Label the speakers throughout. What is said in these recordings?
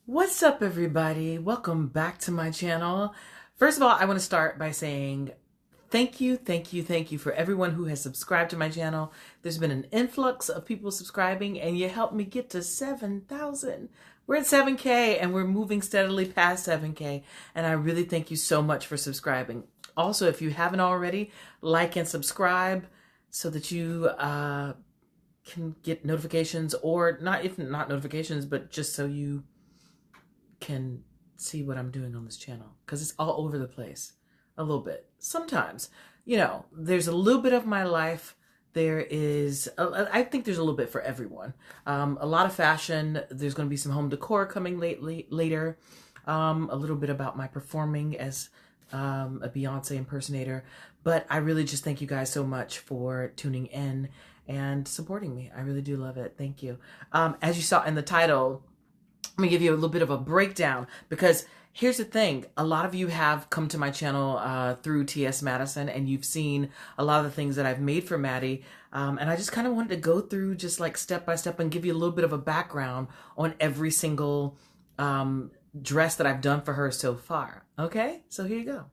Speaker 1: What's up, everybody? Welcome back to my channel. First of all, I want to start by saying thank you for everyone who has subscribed to my channel. There's been an influx of people subscribing and you helped me get to 7,000. We're at 7K and we're moving steadily past 7K. And I really thank you so much for subscribing. Also, if you haven't already, like and subscribe so that you can get notifications, or if not notifications, but just so you can see what I'm doing on this channel, because it's all over the place a little bit. Sometimes, there's a little bit of my life. I think there's a little bit for everyone. A lot of fashion. There's going to be some home decor coming later. A little bit about my performing as a Beyonce impersonator. But I really just thank you guys so much for tuning in and supporting me. I really do love it. Thank you. As you saw in the title, I'm gonna give you a little bit of a breakdown, because here's the thing. A lot of you have come to my channel through TS Madison, and you've seen a lot of the things that I've made for Maddie. And I just kind of wanted to go through just like step by step and give you a little bit of a background on every single dress that I've done for her so far. Okay, so here you go.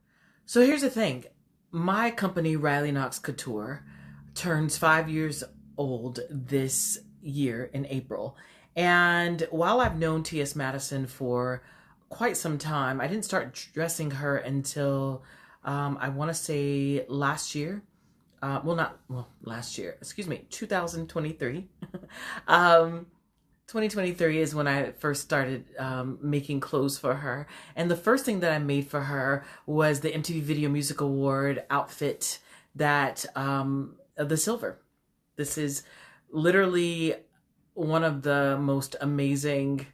Speaker 1: So here's the thing. My company, Riley Knox Couture, turns 5 years old this year in April. And while I've known T.S. Madison for quite some time, I didn't start dressing her until I want to say last year. Last year, excuse me, 2023. 2023 is when I first started making clothes for her. And the first thing that I made for her was the MTV Video Music Award outfit that, the silver. This is literally one of the most amazing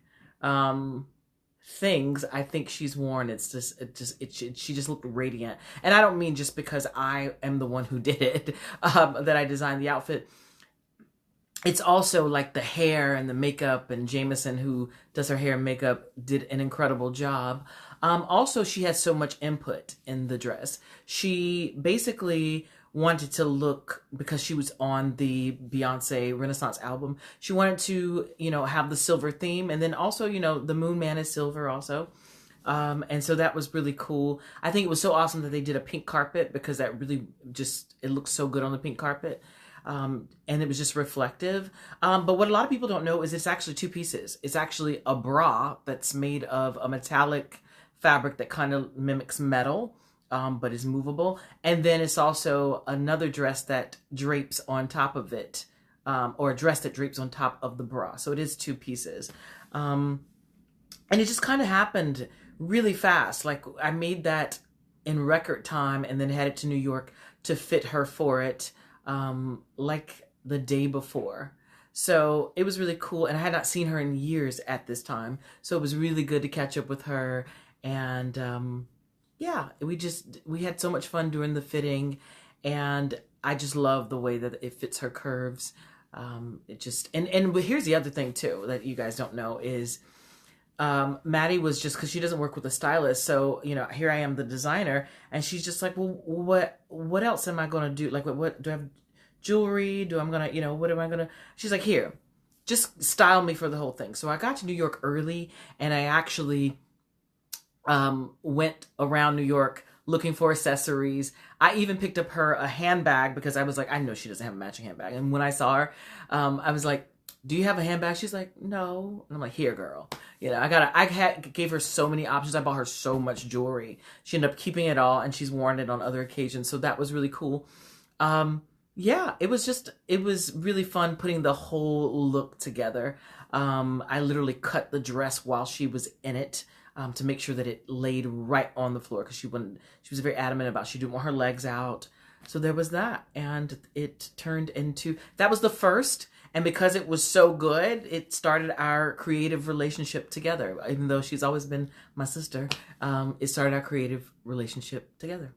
Speaker 1: things I think she's worn. She just looked radiant. And I don't mean just because I am the one who did it, that I designed the outfit. It's also like the hair and the makeup, and Jameson, who does her hair and makeup, did an incredible job. Also, she has so much input in the dress. She basically wanted to look, because she was on the Beyonce Renaissance album, she wanted to, have the silver theme. And then also, the Moon Man is silver also. And so that was really cool. I think it was so awesome that they did a pink carpet, because that really it looks so good on the pink carpet. And it was just reflective. But what a lot of people don't know is it's actually two pieces. It's actually a bra that's made of a metallic fabric that kind of mimics metal, but is movable. And then it's also another dress that drapes on top of it, or a dress that drapes on top of the bra. So it is two pieces. And it just kind of happened really fast. Like, I made that in record time and then headed to New York to fit her for it, like the day before. So it was really cool. And I had not seen her in years at this time. So it was really good to catch up with her. And, yeah, we had so much fun doing the fitting, and I just love the way that it fits her curves. And here's the other thing too that you guys don't know is, Maddie was just, because she doesn't work with a stylist, so here I am, the designer, and she's just like, well, what else am I gonna do? Like, what do I have? Jewelry? What am I gonna? She's like, here, just style me for the whole thing. So I got to New York early, and I actually went around New York looking for accessories. I even picked up her a handbag, because I was like, I know she doesn't have a matching handbag. And when I saw her, I was like, do you have a handbag? She's like, no. And I'm like, here, girl. I gave her so many options. I bought her so much jewelry. She ended up keeping it all, and she's worn it on other occasions. So that was really cool. Yeah, it was really fun putting the whole look together. I literally cut the dress while she was in it, to make sure that it laid right on the floor, because she was very adamant about she didn't want her legs out. So there was that, and it turned into, that was the first. And because it was so good, it started our creative relationship together. Even though she's always been my sister, it started our creative relationship together.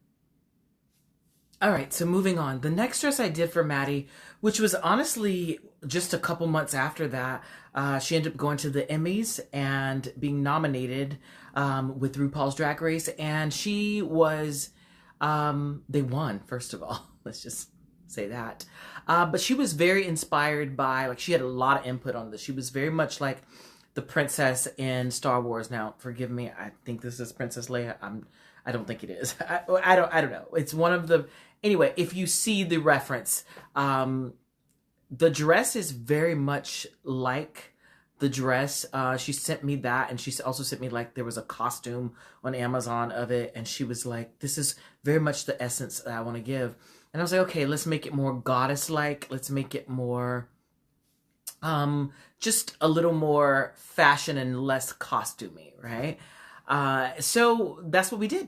Speaker 1: All right, so moving on. The next dress I did for Maddie, which was honestly just a couple months after that, she ended up going to the Emmys and being nominated with RuPaul's Drag Race. And she was, they won, first of all. Let's just say that. But she was very inspired by, like, she had a lot of input on this. She was very much like the princess in Star Wars. Now, forgive me, I think this is Princess Leia. I don't think it is. I don't know. It's one of the, anyway, if you see the reference, the dress is very much like the dress. She sent me that, and she also sent me, like, there was a costume on Amazon of it, and she was like, this is very much the essence that I want to give. And I was like, okay, let's make it more goddess-like. Let's make it more, just a little more fashion and less costumey, right? So that's what we did.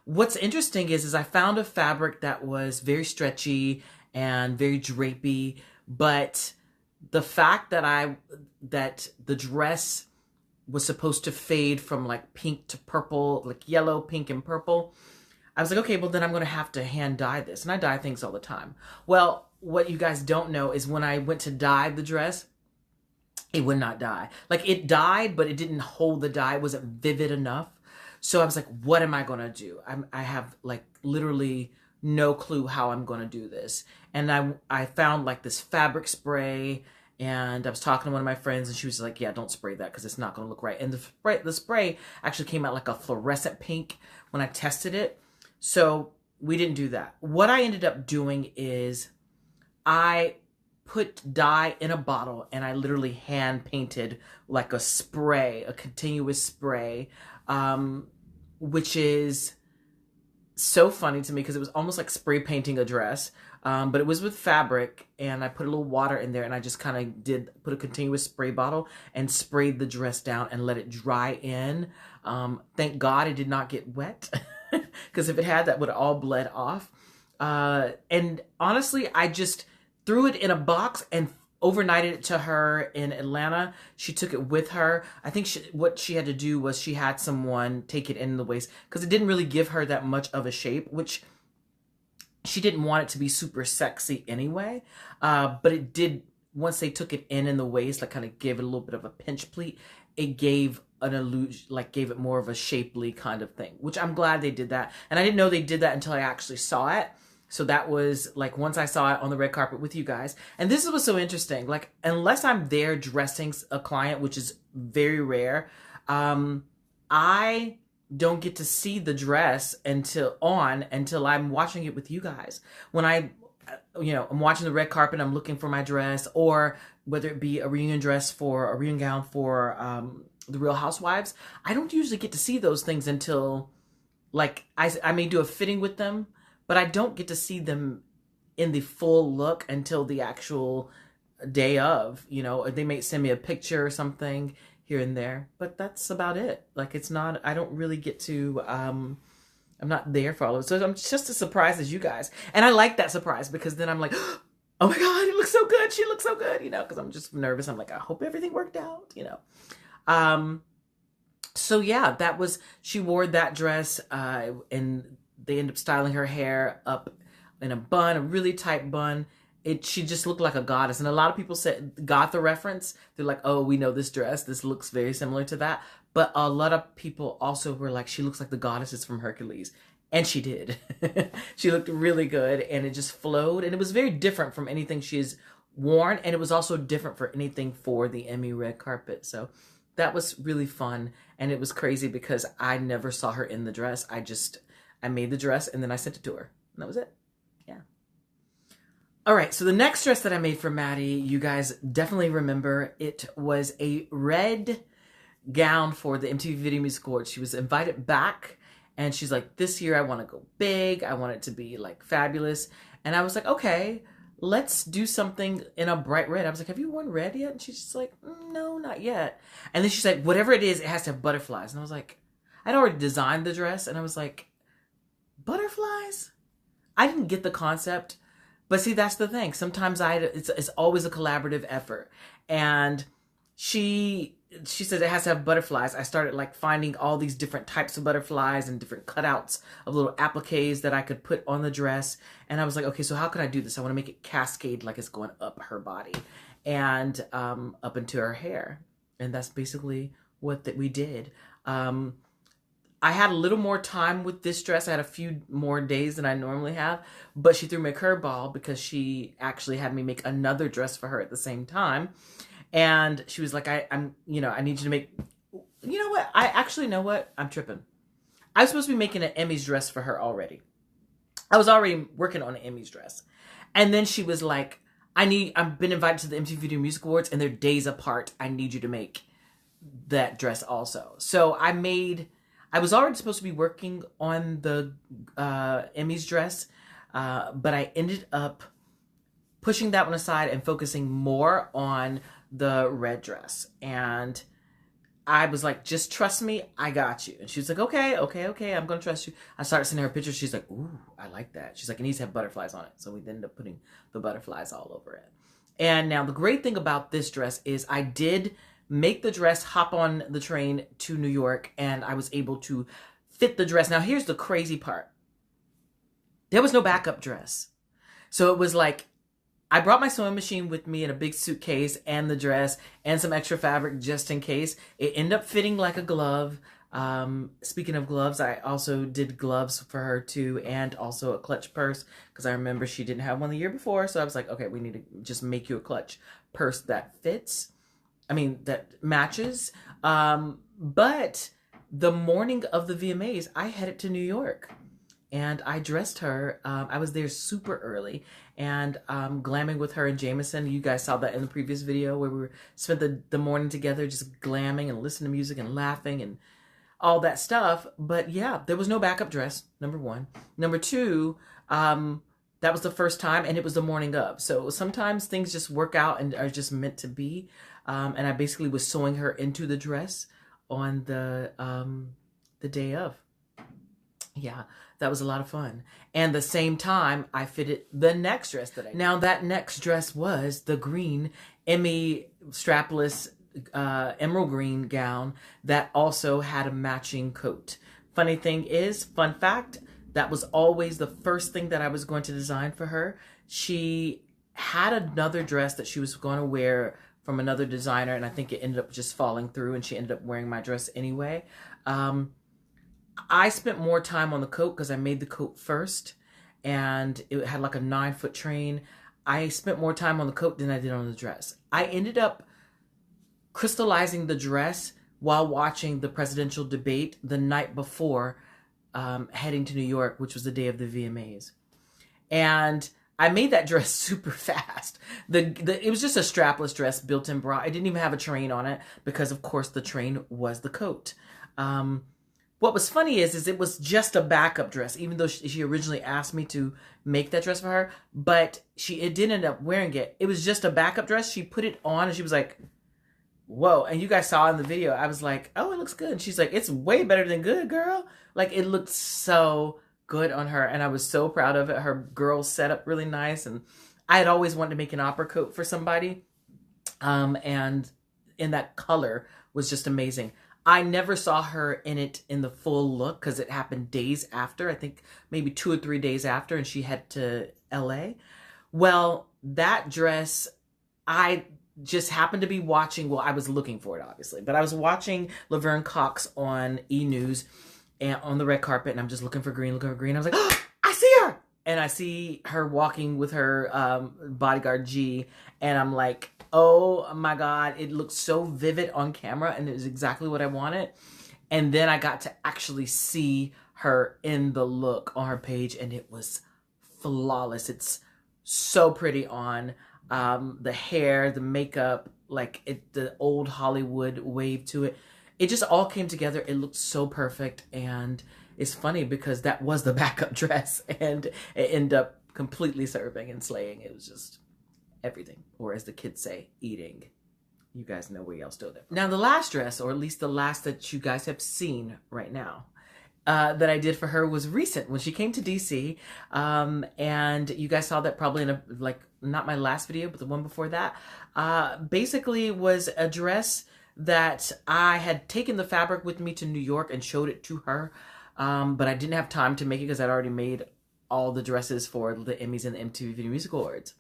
Speaker 1: What's interesting is I found a fabric that was very stretchy and very drapey, but the fact that that the dress was supposed to fade from like pink to purple, like yellow, pink, and purple, I was like, okay, well then I'm going to have to hand dye this. And I dye things all the time. Well, what you guys don't know is when I went to dye the dress, it would not dye. Like, it dyed, but it didn't hold the dye. It wasn't vivid enough. So I was like, what am I going to do? I have like literally no clue how I'm going to do this. And I found like this fabric spray, and I was talking to one of my friends, and she was like, yeah, don't spray that because it's not going to look right. And the spray actually came out like a fluorescent pink when I tested it. So we didn't do that. What I ended up doing is I put dye in a bottle, and I literally hand painted like a spray, a continuous spray, which is so funny to me because it was almost like spray painting a dress, but it was with fabric, and I put a little water in there, and I just kind of put a continuous spray bottle and sprayed the dress down and let it dry in. Thank God it did not get wet because if it had, that would have all bled off. And honestly, I just threw it in a box and overnighted it to her in Atlanta. She took it with her. I think what she had to do was she had someone take it in the waist because it didn't really give her that much of a shape, which she didn't want it to be super sexy anyway. But it did, once they took it in the waist, like kind of gave it a little bit of a pinch pleat, it gave an illusion, like gave it more of a shapely kind of thing, which I'm glad they did that. And I didn't know they did that until I actually saw it. So that was like, once I saw it on the red carpet with you guys. And this was so interesting. Like, unless I'm there dressing a client, which is very rare, I don't get to see the dress until I'm watching it with you guys. When I'm watching the red carpet, I'm looking for my dress, or whether it be a reunion gown for the Real Housewives, I don't usually get to see those things until, like, I may do a fitting with them, but I don't get to see them in the full look until the actual day of, they may send me a picture or something here and there, but that's about it. Like, I don't really get to, I'm not there for all of it. So I'm just as surprised as you guys. And I like that surprise because then I'm like, oh my God, it looks so good. She looks so good, because I'm just nervous. I'm like, I hope everything worked out, So yeah, she wore that dress, and they ended up styling her hair up in a bun, a really tight bun. She just looked like a goddess. And a lot of people got the reference. They're like, oh, we know this dress. This looks very similar to that. But a lot of people also were like, she looks like the goddesses from Hercules. And she did. She looked really good, and it just flowed. And it was very different from anything she has worn. And it was also different for anything for the Emmy red carpet. So that was really fun. And it was crazy because I never saw her in the dress. I made the dress, and then I sent it to her. And that was it. Yeah. All right. So the next dress that I made for Maddie, you guys definitely remember. It was a red gown for the MTV Video Music Awards. She was invited back, and she's like, this year I want to go big. I want it to be like fabulous. And I was like, okay, let's do something in a bright red. I was like, have you worn red yet? And she's just like, no, not yet. And then she's like, whatever it is, it has to have butterflies. And I was like, I'd already designed the dress, and I was like, butterflies? I didn't get the concept, but see, that's the thing. Sometimes it's always a collaborative effort. And she said it has to have butterflies. I started like finding all these different types of butterflies and different cutouts of little appliques that I could put on the dress. And I was like, okay, so how can I do this? I want to make it cascade like it's going up her body and up into her hair. And that's basically what we did. I had a little more time with this dress. I had a few more days than I normally have, but she threw me a curveball because she actually had me make another dress for her at the same time. And she was like, I'm, you know, I need you to make, you know what? I actually know what? I'm tripping. I was supposed to be making an Emmy's dress for her already. I was already working on an Emmy's dress. And then she was like, I've been invited to the MTV Video Music Awards and they're days apart. I need you to make that dress also. So I was already supposed to be working on the Emmy's dress, but I ended up pushing that one aside and focusing more on the red dress. And I was like, just trust me, I got you. And she was like, okay, I'm gonna trust you. I started sending her pictures. She's like, ooh, I like that. She's like, it needs to have butterflies on it. So we ended up putting the butterflies all over it. And now the great thing about this dress is I did make the dress, hop on the train to New York, and I was able to fit the dress. Now here's the crazy part. There was no backup dress. So it was like, I brought my sewing machine with me in a big suitcase and the dress and some extra fabric just in case. It ended up fitting like a glove. Speaking of gloves, I also did gloves for her too, and also a clutch purse because I remember she didn't have one the year before. So I was like, okay, we need to just make you a clutch purse that fits. I mean, that matches. But the morning of the VMAs, I headed to New York. And I dressed her. I was there super early and glamming with her and Jameson. You guys saw that in the previous video where we spent the morning together just glamming and listening to music and laughing and all that stuff. But yeah, there was no backup dress, number one. Number two, that was the first time and it was the morning of. So sometimes things just work out and are just meant to be. And I basically was sewing her into the dress on the day of. Yeah, that was a lot of fun. And the same time, I fitted the next dress that I did. Now, that next dress was the green Emmy strapless emerald green gown that also had a matching coat. Funny thing is, fun fact, that was always the first thing that I was going to design for her. She had another dress that she was going to wear from another designer, and I think it ended up just falling through, and she ended up wearing my dress anyway. I spent more time on the coat because I made the coat first and it had like a 9-foot train. I spent more time on the coat than I did on the dress. I ended up crystallizing the dress while watching the presidential debate the night before heading to New York, which was the day of the VMAs. And I made that dress super fast. It was just a strapless dress, built-in bra. I didn't even have a train on it because, of course, the train was the coat. What was funny is it was just a backup dress, even though she originally asked me to make that dress for her, but it didn't end up wearing it. It was just a backup dress. She put it on and she was like, whoa. And you guys saw in the video, I was like, oh, it looks good. And she's like, it's way better than good, girl. Like, it looked so good on her. And I was so proud of it. Her girls set up really nice. And I had always wanted to make an opera coat for somebody. And in that color was just amazing. I never saw her in it in the full look because it happened days after, I think maybe 2 or 3 days after, and she headed to LA. Well, that dress, I just happened to be watching, well, I was looking for it obviously, but I was watching Laverne Cox on E! News and on the red carpet, and I'm just looking for green. I was like, oh, I see her! And I see her walking with her bodyguard G, and I'm like, oh my God, it looked so vivid on camera and it was exactly what I wanted. And then I got to actually see her in the look on her page and it was flawless. It's so pretty on. The hair, the makeup, like the old Hollywood wave to it. It just all came together. It looked so perfect. And it's funny because that was the backup dress and it ended up completely serving and slaying. It was just everything, or as the kids say, eating. You guys know where y'all still there. Now the last dress, or at least the last that you guys have seen right now, that I did for her was recent when she came to DC. And you guys saw that probably in not my last video, but the one before that. Basically was a dress that I had taken the fabric with me to New York and showed it to her. But I didn't have time to make it because I'd already made all the dresses for the Emmys and the MTV Video Music Awards.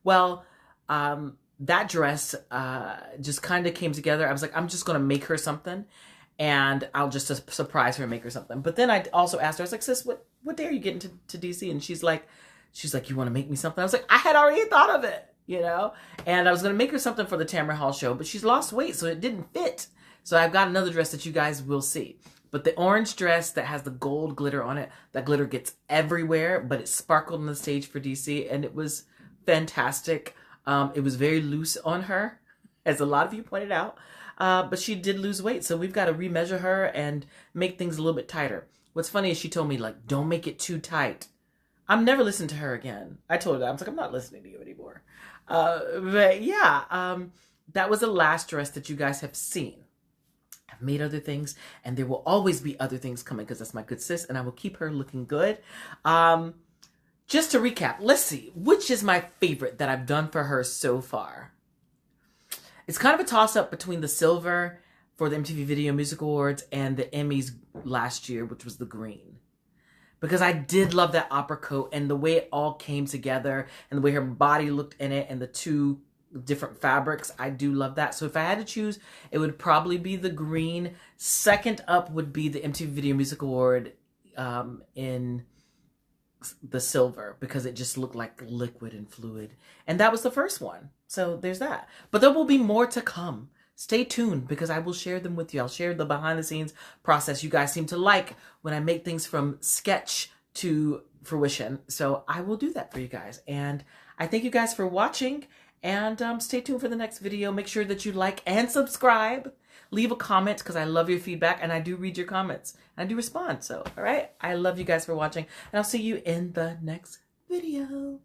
Speaker 1: Well, that dress just kind of came together. I was like, I'm just going to make her something and I'll just surprise her and make her something. But then I also asked her, I was like, sis, what day are you getting to DC? And she's like, you want to make me something? I was like, I had already thought of it. you know? And I was going to make her something for the Tamara Hall show, but she's lost weight, so it didn't fit. So I've got another dress that you guys will see. But the orange dress that has the gold glitter on it, that glitter gets everywhere, but it sparkled on the stage for DC, and it was fantastic. It was very loose on her, as a lot of you pointed out. But she did lose weight, so we've got to remeasure her and make things a little bit tighter. What's funny is she told me, like, don't make it too tight. I'm never listening to her again. I told her that. I was like, I'm not listening to you anymore. But yeah, that was the last dress that you guys have seen. I've made other things, and there will always be other things coming because that's my good sis, and I will keep her looking good. Just to recap, let's see, which is my favorite that I've done for her so far? It's kind of a toss-up between the silver for the MTV Video Music Awards and the Emmys last year, which was the green. Because I did love that opera coat and the way it all came together and the way her body looked in it and the two different fabrics. I do love that. So if I had to choose, it would probably be the green. Second up would be the MTV Video Music Award in the silver, because it just looked like liquid and fluid. And that was the first one. So there's that. But there will be more to come. Stay tuned, because I will share them with you. I'll share the behind the scenes process you guys seem to like when I make things from sketch to fruition. So I will do that for you guys. And I thank you guys for watching, and stay tuned for the next video. Make sure that you like and subscribe. Leave a comment, because I love your feedback, and I do read your comments. And I do respond. So, all right. I love you guys for watching, and I'll see you in the next video.